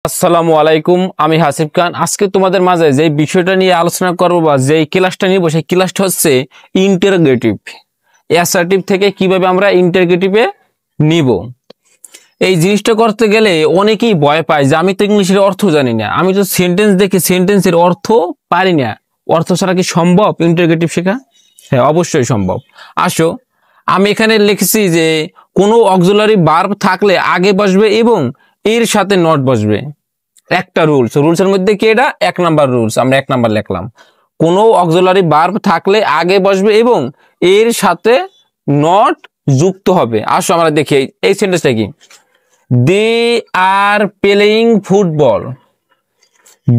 আসসালামু আলাইকুম, আমি হাসিব খান। আজকে তোমাদের মাঝে যে বিষয়টা নিয়ে আলোচনা করব বা যে ক্লাসটা নিব সেই ক্লাসটা হচ্ছে ইন্টারোগেটিভ। অ্যাসার্টিভ থেকে কিভাবে আমরা ইন্টারোগেটিভে নিব। এই জিনিসটা করতে গেলে অনেকেই ভয় পায় যে আমি তো ইংলিশের অর্থ জানি না, আমি তো সেন্টেন্স দেখে সেন্টেন্সের অর্থ পারি না। অর্থ ছাড়া কি সম্ভব ইন্টারোগেটিভ শেখা? হ্যাঁ, অবশ্যই সম্ভব। আসো, আমি এখানে লিখেছি যে কোনো অক্সিলারি ভার্ব থাকলে আগে বসবে এবং এর সাথে নট বসবে। একটা রুলসের মধ্যে কি এটা? 1 নাম্বার রুলস, আমরা 1 নাম্বার লিখলাম। কোনো অক্সিলারি ভার্ব থাকলে আগে বসবে এবং এর সাথে নট যুক্ত হবে। আসো আমরা দেখি এই সেন্টেন্সটা কি। They are playing football.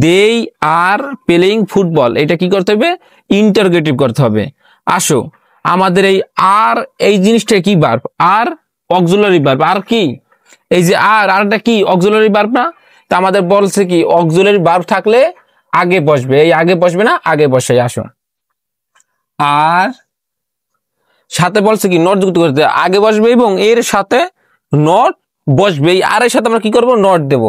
They are playing football, এটা কি করতে হবে? ইন্টারোগেটিভ করতে হবে। আসো, আমাদের এই আর এই জিনিসটা কি ভার্ব? আর অক্সিলারি ভার্ব। আর কি এই যে আরটা কি অক্সিলারি ভার্ব না? তা আমাদের বলছে কি অক্সিলারি ভার্ব থাকলে আগে বসবে। এই আগে বসবে না, আগে বসে। আসো, আর সাথে বলছে কি নট যুক্ত করতে, আগে বসবে এবং এর সাথে নট বসবে। এই আর এর সাথে আমরা কি করব? নট দেব।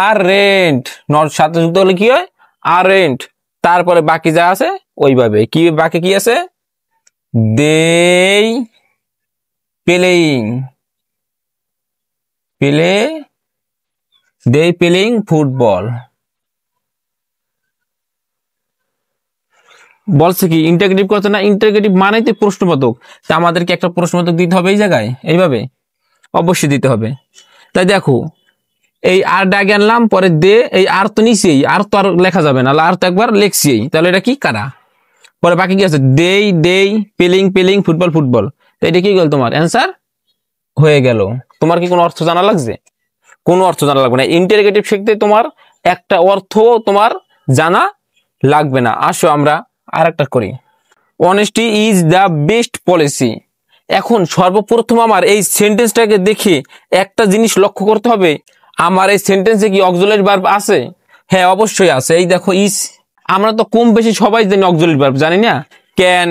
আর রেন্ট, নট সাথে যুক্ত হলে কি হয়? আর রেন্ট। তারপরে বাকি যা আছে ওইভাবে কি, বাকি কি আছে? দেই প্লেইং, দেই প্লেইং ফুটবল। বলছে কি ইন্টারোগেটিভ করতে না? ইন্টারোগেটিভ মানেই তো প্রশ্নবোধক। তা আমাদেরকে একটা প্রশ্নবোধক দিতে হবে এই জায়গায়, এইভাবে অবশ্যই দিতে হবে। তাই দেখো, এই আর ডাকে আনলাম, পরে দে, এই আর তো নিচেই, আর তো আর লেখা যাবে না, আর তো একবার লেখছি। তাহলে এটা কি? কারা। পরে বাকি কি আছে? দেই দেই প্লেইং ফুটবল ফুটবল। তো এটা কি গেল? তোমার অ্যান্সার হয়ে গেল। তোমার কি কোনো অর্থ জানা লাগছে? কোনো অর্থ জানা লাগবে না। ইন্টারোগেটিভ শিখতে তোমার একটা অর্থ তোমার জানা লাগবে না। আসো আমরা আর একটা করি। Honesty is the best policy. এখন সর্বপ্রথম আমার এই সেন্টেন্সটাকে দেখে একটা জিনিস লক্ষ্য করতে হবে, আমার এই সেন্টেন্সে কি অক্সিলারি ভার্ব আছে? হ্যাঁ, অবশ্যই আছে। এই দেখো ইজ। আমরা তো কম বেশি সবাই জানি অক্সিলারি ভার্ব, জানি না? ক্যান,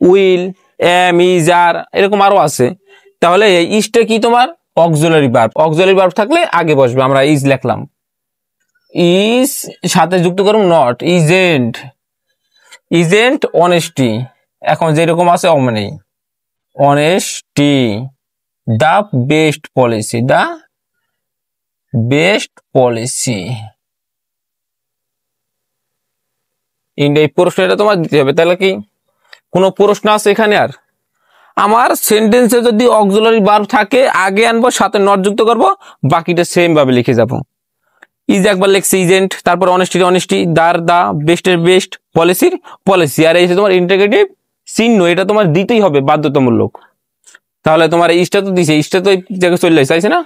উইল, এম, ইজ, আর, এরকম আরো আছে। তাহলে এই ইজটা কি? তোমার অক্সিলারি ভার্ব। অক্সিলারি ভার্ব থাকলে আগে বসবে। আমরা ইজ লিখলাম। ইজ সাথে যুক্ত করুন নট। ইজেন্ট অনেস্টি, এখন যেরকম আছে অমনি। Honesty the best policy, the best policy. এই প্রশ্নটা তোমার দিতে হবে। তাহলে কি কোনো প্রশ্ন আছে এখানে? আর আমার সেন্টেন্সে যদি অক্সিলারি ভার্ব থাকে আগে আনবো, সাথে নট যুক্ত করবো, বাকিটা সেম ভাবে লিখে যাবো। ইজ একবার লিখছি ইজেন্ট, তারপর অনেস্টি, দা বেস্টের বেস্ট, পলিসির পলিসি। আর এই যে তোমার ইন্টারোগেটিভ চিহ্ন, এটা তোমার দিতেই হবে বাধ্যতামূলক। তাহলে তোমার ইজটা তো দিছে, ইজটা তো এই জায়গায় চলে আসছে না?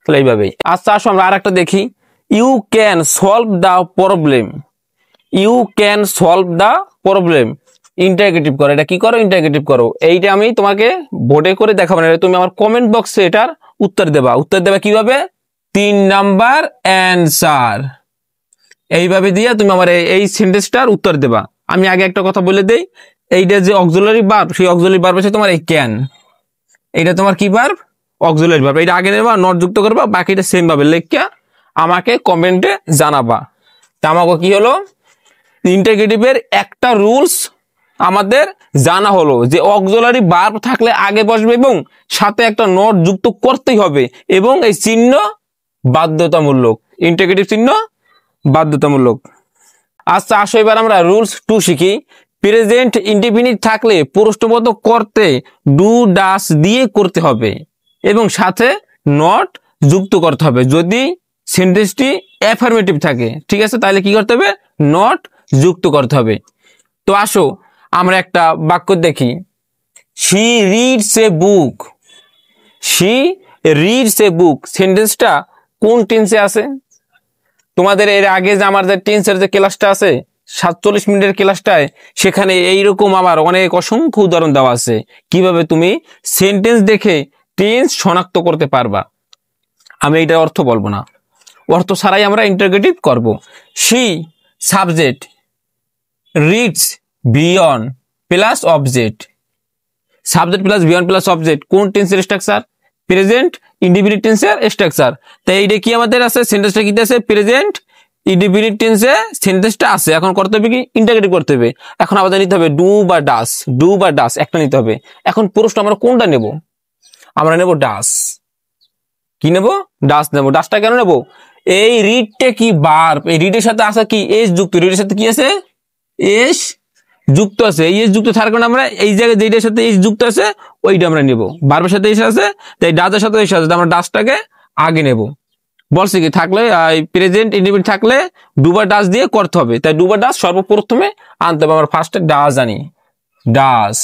তাহলে এইভাবেই। আচ্ছা, আসো আমরা আর একটা দেখি। You can solve the problem. You can solve the problem, interrogative করো। এটা কি করো? ইন্টারোগেটিভ করো। এইটা আমি তোমাকে বোর্ডে করে দেখাবো না, তুমি আমার কমেন্ট বক্সে এটার উত্তর দেবা। উত্তর দেবা কিভাবে? 3 নাম্বার অ্যান্সার, এইভাবে দিয়ে তুমি আমার এই সেন্টেন্সটার উত্তর দেবা। আমি আগে একটা কথা বলে দেই, এইটা যে অক্সিলারি ভার্ব, সেই অক্সিলারি ভার্ব আছে তোমার এই ক্যান। এটা তোমার কি ভার্ব? Auxiliary verb. এটা আগে নেবা, নট যুক্ত করবা, বাকিটা সেম ভাবে লেখা আমাকে কমেন্টে জানাবা। তা আমাকে কি হলো? ইন্টারোগেটিভের একটা রুলস আমাদের জানা হলো যে অক্সিলারি ভার্ব থাকলে আগে বসবে এবং সাথে একটা নট যুক্ত করতেই হবে, এবং এই চিহ্ন বাধ্যতামূলক। ইন্টারোগেটিভ চিহ্ন বাধ্যতামূলক। আচ্ছা, আসো এবার আমরা রুলস 2 শিখি। প্রেজেন্ট ইনডিফিনিট থাকলে প্রশ্নবোধক করতে ডু ডাস দিয়ে করতে হবে এবং সাথে নট যুক্ত করতে হবে যদি সেন্টেন্সটি অ্যাফার্মেটিভ থাকে। ঠিক আছে, তাহলে কি করতে হবে? নট যুক্ত করতে হবে। তো আসো আমরা একটা বাক্য দেখি। She reads a book. She reads a book সেন্টেন্সটা কোন টেন্সে আছে? তোমাদের এর আগে যে আমার যে টেন্সের যে ক্লাসটা আছে 47 মিনিটের ক্লাসটায়, সেখানে এইরকম আমার অনেক অসংখ্য উদাহরণ দেওয়া আছে কিভাবে তুমি সেন্টেন্স দেখে টেন্স শনাক্ত করতে পারবা। আমি এইটার অর্থ বলবো না, অর্থ ছাড়াই আমরা ইন্টারোগেটিভ করব। She subject, reads V one plus object. Subject plus V one plus object কোন টেন্সের স্ট্রাকচার? প্রেজেন্ট ইনডিফিনিট টেন্সের স্ট্রাকচার। তাই এইটা কি আমাদের আছে, সেন্টেন্সটা কি আছে, প্রেজেন্ট ইনডিফিনিট টেন্সে সেন্টেন্সটা আছে। এখন করতে হবে কি, ইন্টারগ্রেট করতে হবে। এখন আমাদের নিতে হবে ডু বা ডাস, ডু বা ডাস একটা নিতে হবে। এখন প্রশ্ন আমরা কোনটা নেব, আমরা নেব ডাস। কি নেব, ডাস নেব। ডাসটা কেন নেব, এই রিডটা কি ভার্ব, এই রিডের সাথে আছে কি এস যুক্ত, রিডের সাথে কি আছে এস যুক্ত আছে। এই এস যুক্ত থাকার কারণে আমরা এই জায়গায় যেটার সাথে এস যুক্ত আছে ওইটা আমরা নেব। ভার্বের সাথে এস আছে, তাই ডাসের সাথে এস আছে, আমরা ডাসটাকে আগে নেব। বলছি কি থাকলে প্রেজেন্ট ইনডিফিনিট থাকলে ডু বা ডাস দিয়ে করতে হবে। তাই ডু বা ডাস সর্বপ্রথমে আনতে হবে। আমরা ফার্স্টে ডাস আনি, ডাস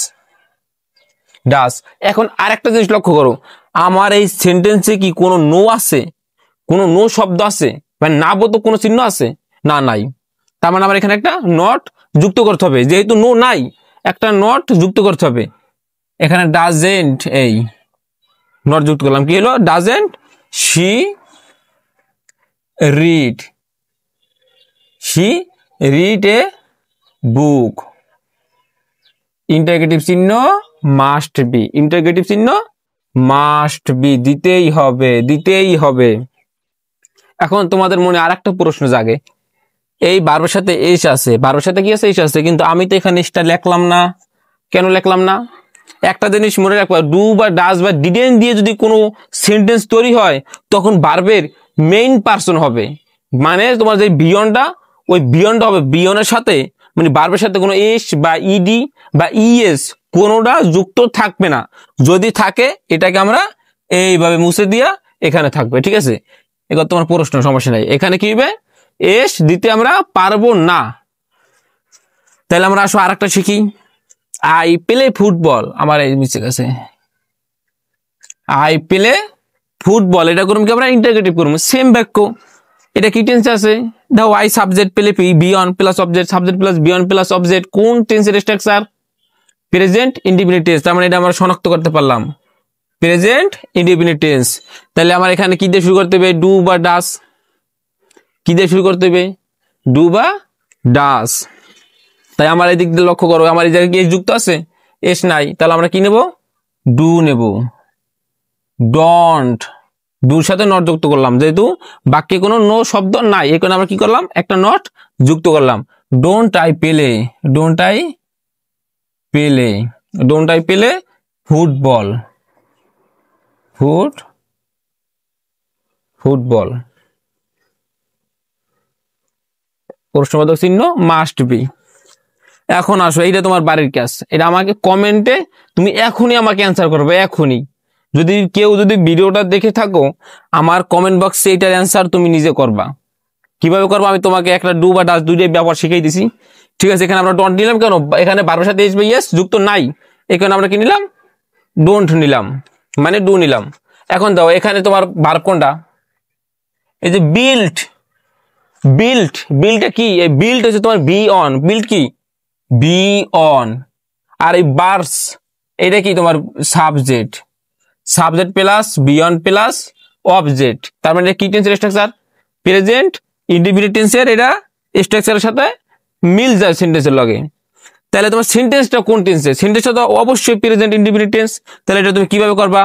ডাস। এখন আরেকটা জিনিস লক্ষ্য করো, আমার এই সেন্টেন্সে কি কোনো নো আছে, কোনো নো শব্দ আছে, মানে না বলতো কোনো চিহ্ন আছে না, নাই। তার মানে আমার এখানে একটা নট যুক্ত করতে হবে। যেহেতু নো নাই, একটা নট যুক্ত করতে হবে। এখানে ডাজেন্ট, এই নট যুক্ত করলাম, কি হলো, doesn't she read, she read a book. Interrogative চিহ্ন মাস্ট বি, ইন্টারগেটিভ চিহ্ন মাস্ট বি, দিতেই হবে, দিতেই হবে। এখন তোমাদের মনে আরেকটা প্রশ্ন জাগে, এই ভার্বের সাথে এস আছে, ভার্বের সাথে কি আছে এস আছে, কিন্তু আমি তো এখানে এসটা লিখলাম না। কেন লিখলাম না, একটা জিনিস মনে রাখবা, ডু বা ডাস বা ডিডেন্ট দিয়ে যদি কোনো সেন্টেন্স তৈরি হয় তখন ভার্বের মেইন পার্সন হবে। মানে তোমার যে বিয়নটা, ওই বিয়নটা হবে বিয়নের সাথে, মানে ভার্বের সাথে কোনো এস বা ইডি বা ইএস কোনোটা যুক্ত থাকবে না। যদি থাকে এটাকে আমরা এইভাবে মুছে দিয়া এখানে থাকবে, ঠিক আছে। এবার তোমার প্রশ্ন, সমস্যা নাই। এখানে কি হবে, এস দিতে আমরা পারবো না। তাহলে আমরা আসো আরেকটা শিখি, আই প্লে ফুটবল। আমার এই মিস্টেক আছে, আই প্লে ফুটবল, এটা করুন কি আমরা ইন্টারগ্রেটিভ করবো, সেম বাক্য। এটা কি টেন্স আছে, দেখো আই সাবজেক্ট পেলে V one plus object, subject plus V one plus object, কোন টেন্সের স্ট্রাকচার, প্রেজেন্ট ইনডিফিনিট টেন্স। তার মানে এটা আমরা শনাক্ত করতে পারলাম, প্রেজেন্ট ইনডিফিনিট টেন্স। তাহলে আমার এখানে কি দিয়ে শুরু করতে হবে, ডু বা ডাস। কি দিয়ে শুরু করতে হবে, ডু বা ডাস। তাই আমার এই দিক দিয়ে লক্ষ্য করো, আমার এই জায়গায় কি এস যুক্ত আছে, এস নাই, তাহলে আমরা কি নেব, ডু নেব। ডন্ট, ডুর সাথে নট যুক্ত করলাম, যেহেতু বাক্যে কোনো নো শব্দ নাই এই কারণে আমরা কি করলাম, একটা নট যুক্ত করলাম। ডোন্ট আই পেলে, ডোন্ট আই পেলে, ডোন্ট আই পেলে ফুটবল, ফুটবল। প্রশ্নবোধক চিহ্ন মাস্ট বি। এখন আসো, এইটা তোমার বাড়ির কাজ, এটা আমাকে কমেন্টে তুমি এখনই আমাকে অ্যান্সার করবে, এখনই। যদি কেউ যদি ভিডিওটা দেখে থাকো, আমার কমেন্ট বক্সে এটার অ্যান্সার তুমি নিজে করবা। কিভাবে করবো, আমি তোমাকে একটা ডু বা ডাস দুইটাই ব্যবহার শিখিয়ে দিছি, ঠিক আছে। এখানে আমরা ডন্ট নিলাম কেন, এখানে ভার্বের সাথে এস বা ইয়েস যুক্ত নাই, এখানে আমরা কি নিলাম, ডোন্ট নিলাম, মানে ডু নিলাম। এখন দাও এখানে তোমার ভার্ব কোনটা, এই যে বিল্ট, বিল্ট, বিল্টটা কি, এই বিল্ট হচ্ছে তোমার বি অন, বিল্ট কি বি অন। আর এই বার্স এটা কি তোমার subject, subject plus V one plus object. তার মানে কি টেন্সের স্ট্রাকচার, প্রেজেন্ট ইনডিফিনিট টেন্সের এটা স্ট্রাকচারের সাথে মিল যায় সেন্টেন্সের লগে। তাহলে তোমার সেন্টেন্সটা কোন টেন্সে, সেন্টেন্সটা তো অবশ্যই প্রেজেন্ট ইনডিফিনিট টেন্স। তাহলে এটা তুমি কিভাবে করবা,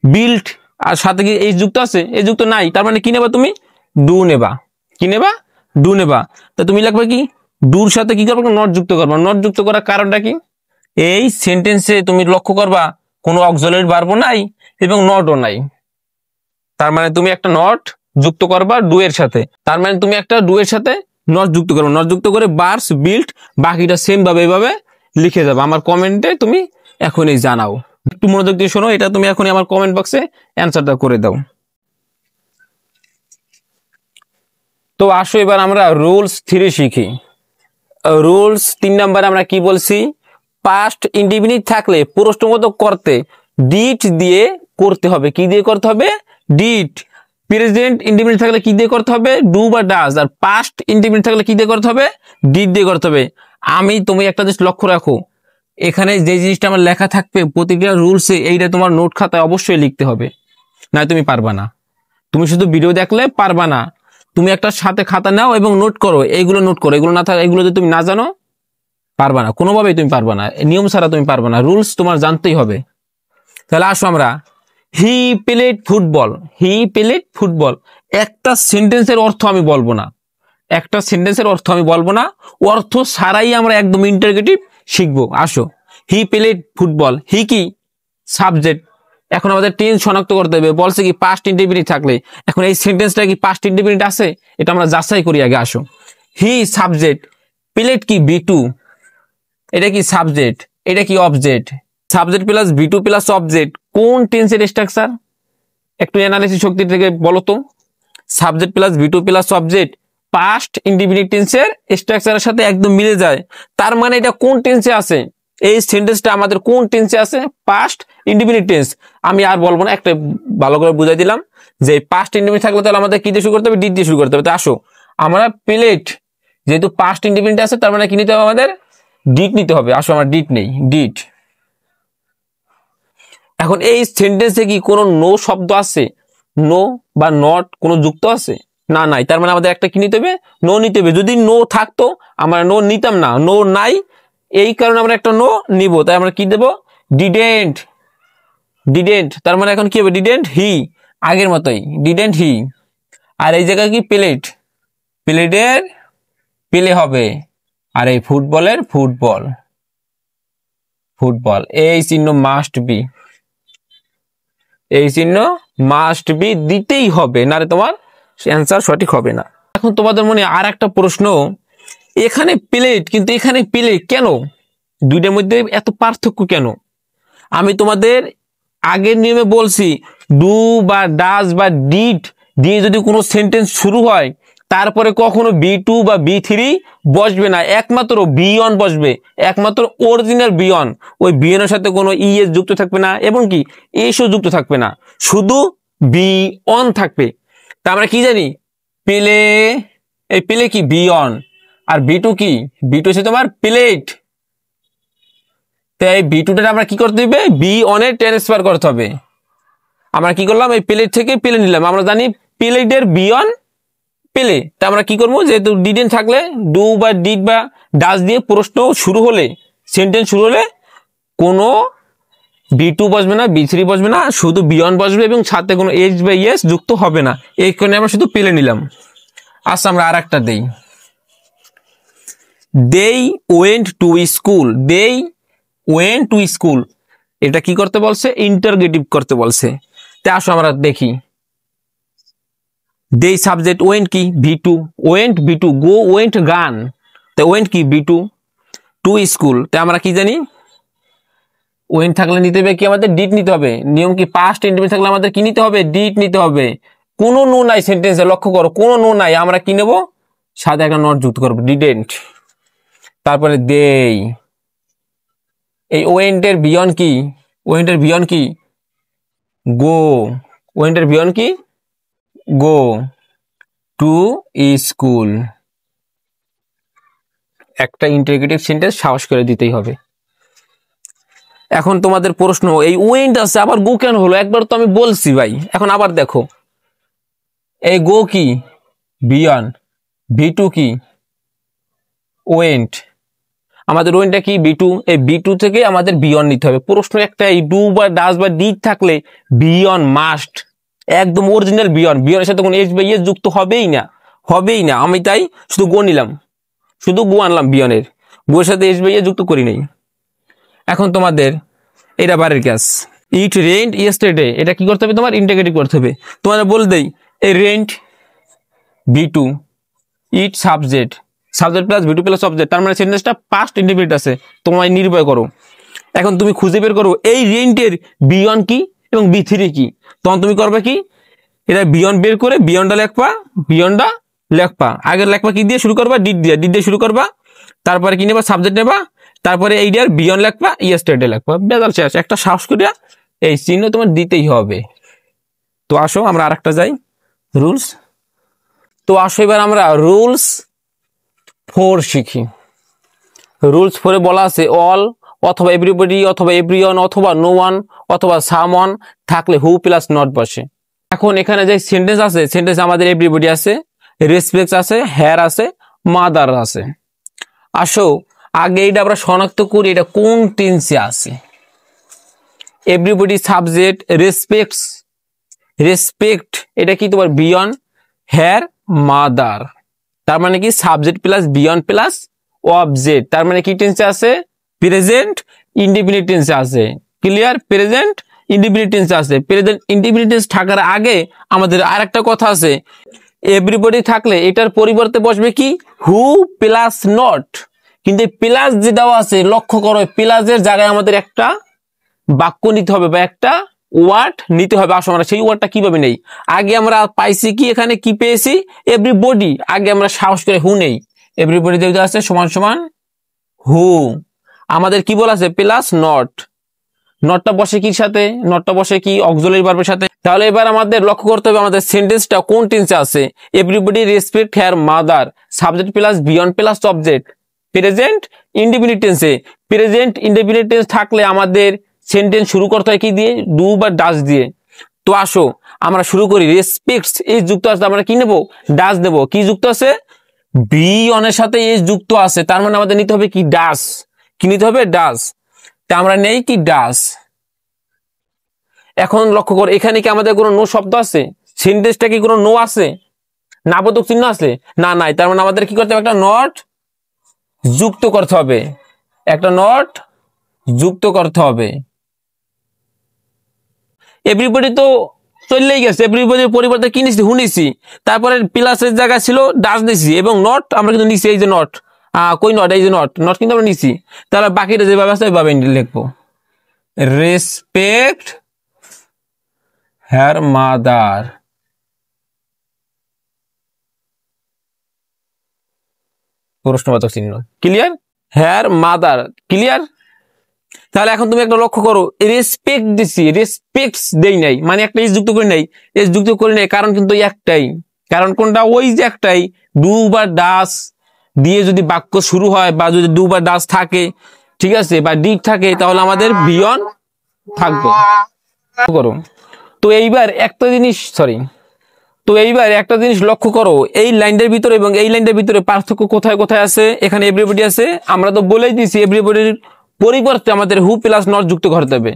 বিল্ট আর সাথে কি এই যুক্ত আছে, এই যুক্ত নাই, তার মানে কি নেবা তুমি, ডু নেবা। কি নেবা, ডু নেবা। তা তুমি লিখবা কি, ডুর সাথে কি করবা, নট যুক্ত করবা। নট যুক্ত করার কারণটা কি, এই সেন্টেন্সে তুমি লক্ষ্য করবা কোনো অক্সিলারি ভার্বও নাই এবং নটও নাই। তার মানে তুমি একটা নট যুক্ত করবা ডু এর সাথে, তার মানে তুমি একটা ডু এর সাথে নট যুক্ত করবে, নট যুক্ত করে বার্স বিল্ট বাকিটা সেম ভাবে এইভাবে লিখে যাবে। আমার কমেন্টে তুমি এখনই জানাও, একটু মনোযোগ দিয়ে শোনো, এটা তুমি এখনই আমার কমেন্ট বক্সে অ্যান্সারটা করে দাও। তো আসো এবার আমরা রুলস 3 শিখি। রুলস 3 নাম্বারে আমরা কি বলছি, পাস্ট ইনডিফিনিট থাকলে প্রশ্নবোধক করতে ডিড দিয়ে করতে হবে। কি দিয়ে করতে হবে, ডিড। প্রেজেন্ট ইনডিফিনিট থাকলে কি দিয়ে করতে হবে, ডু বা ডাজ। আর পাস্ট ইনডিফিনিট থাকলে কি দিয়ে করতে হবে, ডিড দিয়ে করতে হবে। তুমি একটা জিনিস লক্ষ্য রাখো, এখানে যে জিনিসটা আমার লেখা থাকবে প্রতিটা রুলসে, এইটা তোমার নোট খাতায় অবশ্যই লিখতে হবে, না তুমি পারবা না। তুমি শুধু ভিডিও দেখলে পারবা না, তুমি একটা সাথে খাতা নাও এবং নোট করো, এইগুলো নোট করো। এগুলো না থাকে, এগুলো যদি তুমি না জানো পারবা না, কোনোভাবেই তুমি পারবা না, নিয়ম ছাড়া তুমি পারবা না, রুলস তোমার জানতেই হবে। তাহলে আসো আমরা he played football, he played football. একটা সেন্টেন্সের অর্থ আমি বলবো না, একটা সেন্টেন্সের অর্থ আমি বলবো না, অর্থ ছাড়াই আমরা একদম ইন্টারগেটিভ শিখবো। আসো, হি প্লেড ফুটবল, হি কি সাবজেক্ট। এখন আমাদের টেন্স শনাক্ত করতে হবে, বলছে কি পাস্ট ইনডেফিনিট থাকলে। এখন এই সেন্টেন্সটা কি পাস্ট ইনডেফিনিট আছে, এটা আমরা যাচাই করি আগে। আসো, হি সাবজেক্ট, প্লেড কি বি টু, এটা কি সাবজেক্ট, এটা কি object. Subject plus V two plus object, কোন টেন্সের স্ট্রাকচার? একটু অ্যানালিসিস শক্তি থেকে বলো তো। Subject plus V two plus object past indefinite টেন্সের স্ট্রাকচারের সাথে একদম মিলে যায়। তার মানে এটা কোন টেন্সে আছে? এই সেন্টেন্সটা আমাদের কোন টেন্সে আছে? Past indefinite tense. আমি আর বলবো না, একটা ভালো করে বুঝাই দিলাম যে পাস্ট ইনডিফিনিট থাকলে তাহলে আমাদের কি দিয়ে শুরু করতে হবে? ডিড দিয়ে শুরু করতে হবে। তো আসো, আমরা প্লেট যেহেতু পাস্ট ইনডিফিনিট আছে, তার মানে কি নিতে হবে? আমাদের ডিড নিতে হবে। আসো, আমরা ডিড নেই, ডিড। এখন এই সেন্টেন্সে কি কোনো নো শব্দ আছে? নো বা নট কোনো যুক্ত আছে? না, নাই। তার মানে আমাদের একটা কি নিতে হবে? নো নিতে হবে। যদি নো থাকতো আমরা নো নিতাম না, নো নাই, এই কারণে আমরা একটা নো নিব। তাই আমরা কি দেব? Didn't, didn't. তার মানে এখন কি হবে? ডিডেন্ট হি, আগের মতোই ডিডেন্ট হি। আর এই জায়গায় কি প্লেট, প্লেটের পেলে হবে। আর এই ফুটবলের ফুটবল, ফুটবল। এই চিহ্ন মাস্ট বি, এই চিহ্ন মাস্ট বি দিতেই হবে, না রে তোমার অ্যান্সার সঠিক হবে না। এখন তোমাদের মনে আর একটা প্রশ্ন, এখানে প্লেট কিন্তু এখানে প্লে কেন? দুইটার মধ্যে এত পার্থক্য কেন? আমি তোমাদের আগের নিয়মে বলছি, ডু বা ডাজ বা ডিড দিয়ে যদি কোনো সেন্টেন্স শুরু হয়, তারপরে কখনো বি টু বা বি থ্রি বসবে না, একমাত্র বি অন বসবে, একমাত্র অরিজিনাল বি অন। ওই বি অনের সাথে কোনো ইএস যুক্ত থাকবে না এবং কি এসও যুক্ত থাকবে না, শুধু বি অন থাকবে। তা আমরা কি জানি? পেলে, এই পেলে কি বি অন, আর বি টু কি? বি টু হচ্ছে তোমার প্লেট। তাই বি টুটা আমরা কি করতে হবে? বি অনে ট্রান্সফার করতে হবে। আমরা কি করলাম? এই প্লেট থেকে পেলে নিলাম। আমরা জানি প্লেটের বি অন পেলে। তা আমরা কি করবো? যেহেতু ডিডেন্ট থাকলে ডু বা ডিড বা ডাজ দিয়ে প্রশ্ন শুরু হলে, সেন্টেন্স শুরু হলে কোনো বি টু বসবে না, বি থ্রি বসবে না, শুধু বি অন বসবে এবং সাথে কোনো এইচ বা ইএস যুক্ত হবে না। এই কারণে আমরা শুধু পেলে নিলাম। আচ্ছা, আমরা আর একটা দেই। দেই ওয়েন্ট টু স্কুল, দেই ওয়েন্ট টু স্কুল, এটা কি করতে বলছে? ইন্টারগেটিভ করতে বলছে। তাই আসো আমরা দেখি। দেই সাবজেক্ট, ওয়েন্ট কি? V two, went V two, go went gone, তাই ওয়েন্ট কি? V two, to school. তাই আমরা কি জানি? ওয়েন্ট থাকলে নিতে হবে কি? আমাদের ডিড নিতে হবে। নিয়ম কি? পাস্ট ইনডিফিনিট থাকলে আমাদের কি নিতে হবে? ডিড নিতে হবে। কোনো নো নাই সেন্টেন্সে, লক্ষ্য করো কোনো নো নাই। আমরা কি নেব? সাথে একটা নট যুক্ত করবো, ডিডেন্ট। তারপরে দেই, এই ওয়েন্টের বিয়ন কি? ওয়েন্টের বিয়ন কি? গো, ওয়েন্টের বিয়ন কি? Go to school. একটা ইন্টারগেটিভ সেন্টেন্স সাহস করে দিতেই হবে। এখন তোমাদের প্রশ্ন, এই ওয়েন্ট আছে আবার গো কেন হলো? একবার তো আমি বলছি ভাই। এখন আবার দেখো, এই গো কি? বিয়ন, ভি টু কি? ওয়েন্ট। আমাদের ওয়েন্টটা কি? B two. এই বি টু থেকে আমাদের বিয়ন নিতে হবে। প্রশ্ন একটা, এই ডু বা ডাজ বা ডিড থাকলে বিয়ন মাস্ট, একদম অরিজিনাল বিয়ন। বিয়নের সাথে কোনো এইচ বা ইএস যুক্ত হবেই না, হবেই না। আমি তাই শুধু গো নিলাম, শুধু গো আনলাম বিয়নের, গোয়ের সাথে এইচ বা ইএস যুক্ত করি নাই। এখন তোমাদের এটা বারের কাজ। ইট রেন্ট ইয়েস্টারডে, এটা কি করতে হবে? তোমার ইন্টিগ্রেটিভ করতে হবে। তোমাদের বলে দেই, এই রেন্ট V two, it subject, subject plus V two plus object, তার মানে সেন্টেন্সটা পাস্ট ইনডিফিনিট আছে। তোমায় নির্ভয় করো। এখন তুমি খুঁজে বের করো এই রেন্টের বিয়ন কি এবং বি থ্রি কি। তখন তুমি করবে কি? এটা বিয়ন বের করে বিয়নটা লেখবা, বিয়নটা লেখবা। আগের লেখবা কি দিয়ে শুরু করবা? ডিড দিয়ে, ডিড দিয়ে শুরু করবা। তারপরে কি নেবা? সাবজেক্ট নেবা। তারপরে এই ডিয়ার বিয়ন লেখবা, ইয়েস্টারডে লেখবা, বেজাল শেষ। একটা সাহস করিয়া এই চিহ্ন তোমার দিতেই হবে। তো আসো আমরা আরেকটা যাই, রুলস। তো আসো এবার আমরা রুলস 4 শিখি। রুলস 4-এ বলা আছে অল অথবা এভরিবডি অথবা এভরিওয়ান অথবা নো ওয়ান অথবা সামওয়ান থাকলে হু প্লাস নট বসে। এখন এখানে যে সেন্টেন্স আছে, সেন্টেন্স আমাদের এভরিবডি আছে, রেসপেক্ট আছে, হ্যার আছে, মাদার আছে। আসো আগে এটা আমরা শনাক্ত করি এটা কোন টেন্সে আছে। এভরিবডি সাবজেক্ট রেসপেক্টস, রেসপেক্ট এটা কি তোমার বিয়ন্ড হেয়ার মাদার, তার মানে কি সাবজেক্ট প্লাস বিয়ন্ড প্লাস অবজেক্ট, তার মানে কি টেন্সে আছে প্রেজেন্ট ইনডিফিনিট টেন্সে আছে। ক্লিয়ার? প্রেজেন্ট ইনডিফিনিট টেন্সে আছে। প্রেজেন্ট ইনডিফিনিট টেন্স থাকার আগে আমাদের আরেকটা কথা আছে, এভরিবডি থাকলে এটার পরিবর্তে বসবে কি হু প্লাস নট, কিন্তু প্লাস যে দেওয়া আছে লক্ষ্য করো প্লাসের জায়গায় আমাদের একটা বাক্য নিতে হবে বা একটা ওয়ার্ড নিতে হবে। আসো আমরা সেই ওয়ার্ডটা কিভাবে নেই, আগে আমরা পাইছি কি এখানে কি পেয়েছি এভরিবডি, আগে আমরা সাহস করে হু নেই, এভরিবডি যেটা আছে সমান সমান হু, আমাদের কি বলা আছে প্লাস নট, নটটা বসে কি সাথে, নটটা বসে কি অক্সিলারি ভার্বের সাথে। তাহলে এবার আমাদের লক্ষ্য করতে হবে আমাদের সেন্টেন্সটা কোন টেন্সে আছে, everybody respect her mother, subject plus বিয়ন্ড প্লাস অবজেক্ট, প্রেজেন্ট ইনডিফিনিট টেন্সে। প্রেজেন্ট ইনডিফিনিট টেন্স থাকলে আমাদের সেন্টেন্স শুরু করতে হয় কি দিয়ে, ডু বা ডাজ দিয়ে। তো আসো আমরা শুরু করি। রেসপেক্টস এস যুক্ত আছে, আমরা কি নেব ডাজ নেব। কি যুক্ত আছে বি অনের সাথে এস যুক্ত আছে, তার মানে আমাদের নিতে হবে কি ডাজ, কি নিতে হবে ডাজ, তা আমরা নেই কি ডাজ। এখন লক্ষ্য কর এখানে কি আমাদের কোনো নো শব্দ আছে, সেন্টেন্সটা কি কোনো নো আছে, নাবোধক চিহ্ন আছে না, নাই, তার মানে আমাদের কি করতে হবে একটা নট যুক্ত করতে হবে, একটা নট যুক্ত করতে হবে। এভরিবডি তো চললেই গেছে, এভরিবডির পরিবর্তে কি নিছি হু নিছি, তারপরে প্লাসের জায়গা ছিল ডাজ নিছি এবং নট আমরা কিন্তু নিছি, এই যে নট কই নট, এই যে নট, নট কিন্তু আমরা নিছি। তাহলে বাকিটা যেভাবে আছে ওইভাবে লিখবো, রেসপেক্ট হেয়ার মাদার, প্রশ্নবাচক চিহ্ন। ক্লিয়ার? Here mother. ক্লিয়ার? তাহলে এখন তুমি একটা লক্ষ্য করো, রেসপেক্ট দিছি, রেসপেক্টস দেই নাই, মানে একটা এস যুক্ত করি নাই, এস যুক্ত করি নাই, কারণ কিন্তু একটাই, কারণ কোনটা ওই যে একটাই, ডু বা ডাস দিয়ে যদি বাক্য শুরু হয় বা যদি ডু বা ডাস থাকে, ঠিক আছে, বা ডিড থাকে, তাহলে আমাদের বিয়ন্ড থাকবে। করো তো এইবার একটা জিনিস, সরি, তো এইবার একটা জিনিস লক্ষ্য করো, এই লাইনটার ভিতরে এবং এই লাইনটার ভিতরে পার্থক্য কোথায় কোথায় আছে। এখানে এভরিবডি আছে, আমরা তো বলেই দিয়েছি এভরিবডির পরিবর্তে আমাদের হু প্লাস নট যুক্ত করতে হবে।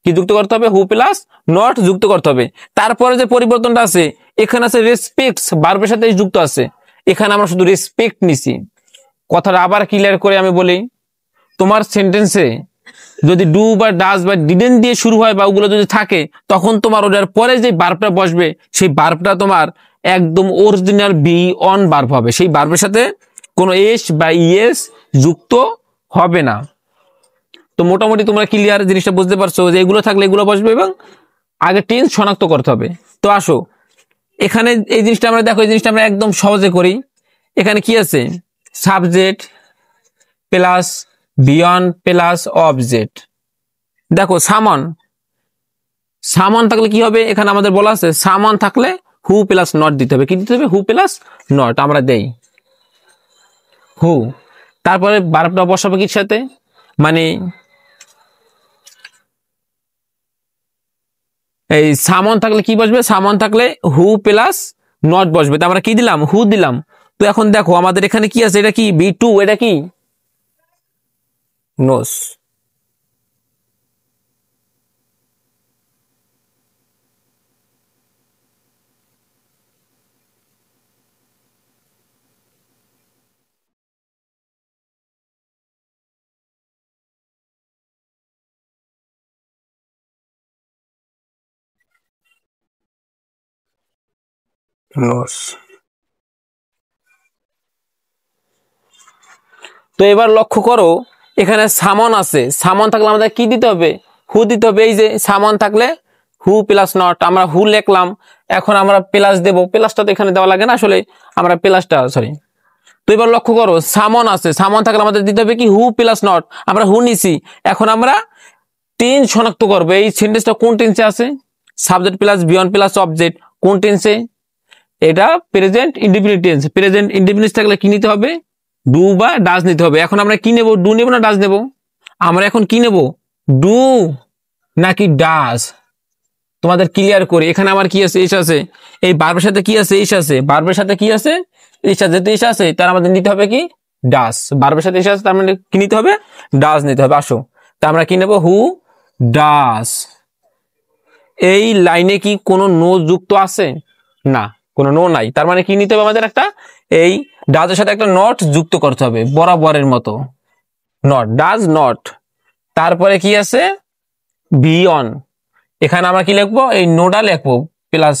কি যুক্ত করতে হবে? হু প্লাস নট যুক্ত করতে হবে। তারপরে যে পরিবর্তনটা আছে এখানে আছে রেসপেক্টস, ভার্বের সাথে যুক্ত আছে, এখানে আমরা শুধু রেসপেক্ট নিছি। কথাটা আবার ক্লিয়ার করে আমি বলি, তোমার সেন্টেন্সে যদি ডু বা ডাজ বা ডিডেন্ট দিয়ে শুরু হয় বা ওগুলো যদি থাকে, তখন তোমার ওটার পরে যে ভার্বটা বসবে সেই ভার্বটা তোমার একদম অরিজিনাল বি অন ভার্ব হবে, সেই ভার্বের সাথে কোনো এস বা ইএস যুক্ত হবে না। তো মোটামুটি তোমরা ক্লিয়ার জিনিসটা বুঝতে পারছো যে এগুলো থাকলে এগুলো বসবে এবং আগে টেন্স শনাক্ত করতে হবে। তো আসো এখানে এই জিনিসটা আমরা দেখো, এই জিনিসটা আমরা একদম সহজে করি। এখানে কি আছে সাবজেক্ট প্লাস বিয়ন্ড প্লাস অবজেক্ট। দেখো সামন, সামন থাকলে কি হবে, এখানে আমাদের বলা আছে সামন থাকলে হু প্লাস নট দিতে হবে। কি দিতে হবে? হু প্লাস নট, আমরা দেই হু, তারপরে ভার্বটা বসাবে কির সাথে, মানে এই সামন থাকলে কি বসবে, সামন থাকলে হু প্লাস নট বসবে, তো আমরা কি দিলাম হু দিলাম। তো এখন দেখো আমাদের এখানে কি আছে, এটা কি বি টু, এটা কি নোস, নোস। তো এবার লক্ষ্য করো এখানে সামন আছে, সামন থাকলে আমাদের কি দিতে হবে? হু দিতে হবে। এই যে সামন থাকলে হু প্লাস নট, আমরা হু লিখলাম, এখন আমরা প্লাস দেব, প্লাসটা তো এখানে দেওয়া লাগে না আসলে, আমরা প্লাসটা সরি। তো এবার লক্ষ্য করো সামন আছে, সামন থাকলে আমাদের দিতে হবে কি হু প্লাস নট, আমরা হু নিছি, এখন আমরা টেন্স শনাক্ত করবো। এই সেন্টেন্সটা কোন টেন্সে আছে? সাবজেক্ট প্লাস বিয়ন্ড প্লাস অবজেক্ট, কোন টেন্সে? এটা present indefinite tense. Present indefinite থাকলে কি নিতে হবে? ডু বা ডাজ নিতে হবে। এখন আমরা কি নেব, ডু নেব না ডাজ নেব? আমরা এখন কি নেব, ডু নাকি ডাজ? তোমাদের ক্লিয়ার করি, এখানে আমার কি আছে, এস আছে, এই ভার্বের সাথে কি আছে, এস আছে, ভার্বের সাথে কি আছে, এস আছে, যেহেতু এস আছে তার আমাদের নিতে হবে কি ডাজ, ভার্বের সাথে এস আছে তার মানে কি নিতে হবে ডাজ নিতে হবে। আসো তা আমরা কি নেব, হু ডাজ। এই লাইনে কি কোনো নো যুক্ত আছে? না, কোনো নো নাই। তার মানে কি নিতে হবে আমাদের? একটা এই ডাজের সাথে একটা নট যুক্ত করতে হবে বরাবরের মতো, নট, ডাজ নট। তারপরে কি আছে? বিয়ন। এখানে আমরা কি লিখবো? এই নোডা লিখবো প্লাস,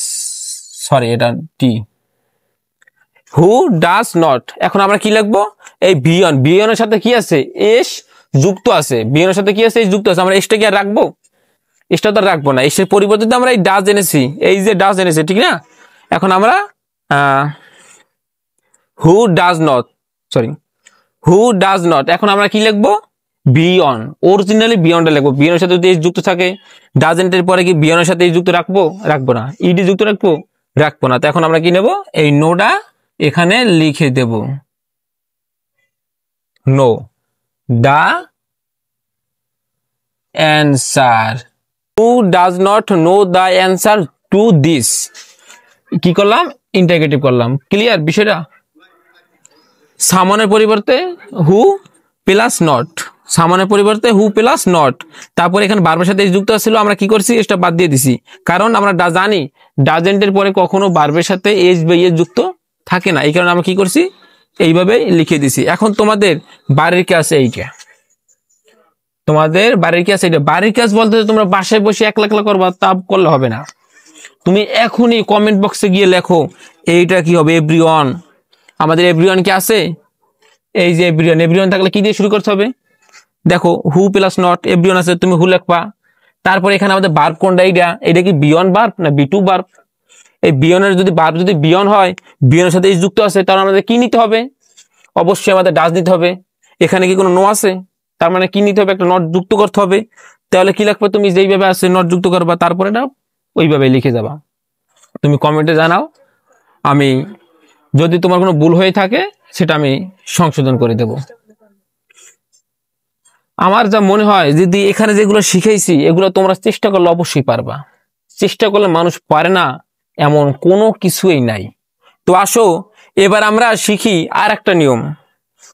সরি এটা টি, হু ডাজ নট। এখন আমরা কি লিখবো? এই বিয়ন, বিয়নের সাথে কি আছে? এস যুক্ত আছে, বিয়নের সাথে কি আছে? এস যুক্ত আছে। আমরা এসটা কি আর রাখবো? এসটা তো রাখবো না, এসের পরিবর্তে আমরা এই ডাজ এনেছি, এই যে ডাজ এনেছি, ঠিক না? এখন আমরা হু does not, sorry who does not, এখন আমরা কি লিখবো? বিয়ন। অরিজিনালি বিয়নটা লিখবো। বিয়নের সাথে যদি এস যুক্ত থাকে, ডাজেন্টের পরে কি বিয়নের সাথে এস যুক্ত রাখবো? রাখবো না। ইডি যুক্ত রাখবো? রাখবো না। তো এখন আমরা কি নেব? এই নোডা এখানে লিখে দেব, know the answer, who does not know the answer to this. কি করলাম? ইন্টারগেটিভ করলাম। ক্লিয়ার বিষয়টা? সামনের পরিবর্তে হু প্লাস নট, সামনের পরিবর্তে হু প্লাস নট। তারপর এখানে বারবার সাথে যুক্ত ছিল, আমরা কি করছি? এটা বাদ দিয়ে দিছি, কারণ আমরা জানি ডাজেন্টের পরে কখনো বারবার সাথে এস বা ইয়ে যুক্ত থাকে না। এই কারণে আমরা কি করছি? এইভাবে লিখে দিছি। এখন তোমাদের বাড়ির কাজ এইটা, তোমাদের বাড়ির কাজ এইটা। বাড়ির কাজ বলতে তোমরা বাসায় বসে একলা একলা করবা, তা করলে হবে না। তুমি এখনই কমেন্ট বক্সে গিয়ে লেখো এইটা কি হবে? এভরিওয়ান। আমাদের এভরিওয়ান কি আছে? এই যে এভরিওয়ান, এভরিওয়ান থাকলে কি দিয়ে শুরু করতে হবে? দেখো হু প্লাস নট, এভরিওয়ান আছে, তুমি হু লিখবা। তারপরে এখানে আমাদের বার্ব কোনটা? এইটা কি বিয়ন বার্ব না বি2 বার্ব? এই বিয়নের যদি বার্ব যদি বিয়ন হয়, বিয়নের সাথে এস যুক্ত আছে, তাহলে আমাদের কি নিতে হবে? অবশ্যই আমাদের ডাজ নিতে হবে। এখানে কি কোনো নো আছে? তার মানে কি নিতে হবে? একটা নট যুক্ত করতে হবে। তাহলে কি লিখবে? তুমি যেইভাবে আছে নট যুক্ত করবা, তারপরে না ওইভাবে লিখে যাবা। তুমি কমেন্টে জানাও, আমি যদি তোমার কোনো ভুল হয়ে থাকে সেটা আমি সংশোধন করে দেব। আমার যা মনে হয়, যদি এখানে যেগুলো শিখাইছি এগুলো তোমরা চেষ্টা করলে অবশ্যই পারবা। চেষ্টা করলে মানুষ পারে না এমন কোনো কিছুই নাই। তো আসো এবার আমরা শিখি আর একটা নিয়ম।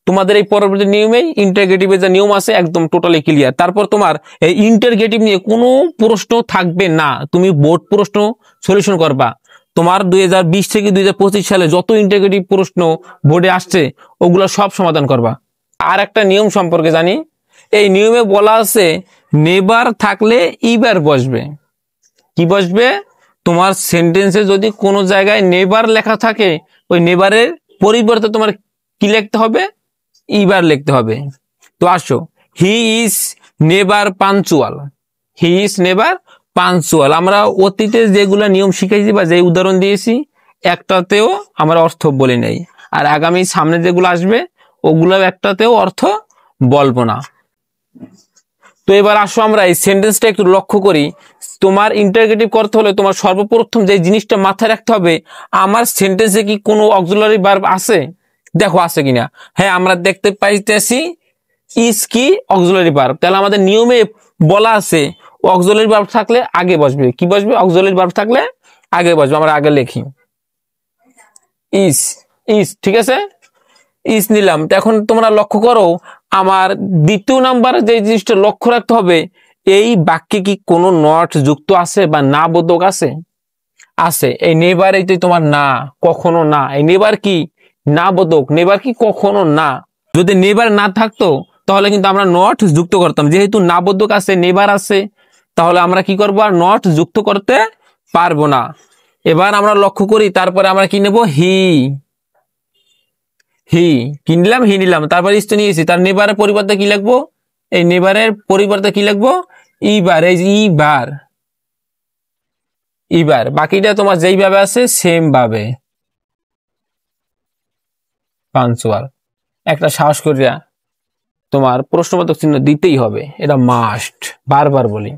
তোমাদের এই পরবর্তী নিয়মেই ইন্টারগেটিভের যে নিয়ম আছে একদম টোটালি ক্লিয়ার। তারপর তোমার এই ইন্টারগেটিভ নিয়ে কোনো প্রশ্ন থাকবে না, তুমি বোর্ড প্রশ্ন সলিউশন করবা। তোমার 2020 থেকে 2025 সালে যত ইন্টারগেটিভ প্রশ্ন বোর্ডে আসছে ওগুলো সব সমাধান করবা। আর একটা নিয়ম সম্পর্কে জানি, এই নিয়মে বলা আছে নেবার থাকলে ইবার বসবে। কি বসবে? তোমার সেন্টেন্সে যদি কোনো জায়গায় নেবার লেখা থাকে, ওই নেবারের পরিবর্তে তোমার কি লিখতে হবে? ইবার লিখতে হবে। তো আসো, he is never punctual, he is never punctual. আমরা অতীতে যেগুলা নিয়ম শিখাইছি বা যে উদাহরণ দিয়েছি একটাতেও আমরা অর্থ বলি নাই, আর আগামী সামনে যেগুলো আসবে ওগুলো একটাতেও অর্থ বলবো না। তো এবার আসো আমরা এই সেন্টেন্সটা একটু লক্ষ্য করি। তোমার ইন্টারগেটিভ করতে হলে তোমার সর্বপ্রথম যে জিনিসটা মাথায় রাখতে হবে, আমার সেন্টেন্সে কি কোনো অক্সিলারি ভার্ব আছে? দেখো আছে কিনা। হ্যাঁ, আমরা দেখতে পাইতেছি ইজ কি অক্সিলারি ভার্ব। তাহলে আমাদের নিয়মে বলা আছে অক্সিলারি ভার্ব থাকলে আগে বসবে। কি বসবে? অক্সিলারি ভার্ব থাকলে আগে বসবে। আমরা আগে লিখি ইজ, ইজ, ঠিক আছে, ইজ নিলাম। এখন তোমরা লক্ষ্য করো, আমার দ্বিতীয় নাম্বার যে জিনিসটা লক্ষ্য রাখতে হবে, এই বাক্যে কি কোনো নট যুক্ত আছে বা না বোধক আছে? আছে। এই নেবার, এই তোমার না, কখনো না। এই নেবার কি? না বোধক। নেবার কি? কখনো না। যদি নেবার না থাকতো তাহলে কিন্তু আমরা নট যুক্ত করতাম। যেহেতু না বোধক আছে, নেবার আছে, তাহলে আমরা কি করবো? আর নট যুক্ত করতে পারবো না। এবার আমরা লক্ষ্য করি, তারপরে আমরা কি নেব? হি, হি কি নিলাম? হি নিলাম। তারপরে ইস তো নিয়েছি, তার নেবারের পরিবর্তে কি লিখবো? এই নেবারের পরিবর্তে কি লিখবো? ইবার। এই ইবার, ইবার। বাকিটা তোমার যেইভাবে আছে সেম ভাবে পাঞ্চুয়াল। একটা সাহস করিয়া তোমার প্রশ্নবোধক চিহ্ন দিতেই হবে, এটা মাস্ট, বারবার বলি।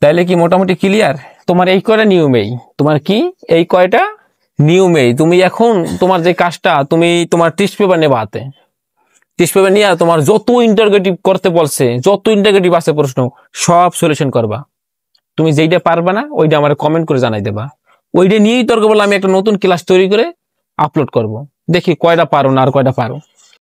তাইলে কি মোটামুটি ক্লিয়ার? তোমার এই কয়টা নিয়মেই, তোমার কি এই কয়টা নিয়মেই তুমি এখন তোমার যে কাজটা, তুমি তোমার টেস্ট পেপার নেবা হাতে। টেস্ট পেপার নিয়ে তোমার যত ইন্টারগেটিভ করতে বলছে, যত ইন্টারগেটিভ আছে প্রশ্ন সব সলিউশন করবা। তুমি যেইটা পারবা না ওইটা আমার কমেন্ট করে জানাই দেবা। ওইটা নিয়েই তর্ক বলে আমি একটা নতুন ক্লাস তৈরি করে আপলোড করব। দেখি কয়টা পারো না আর কয়টা পারো।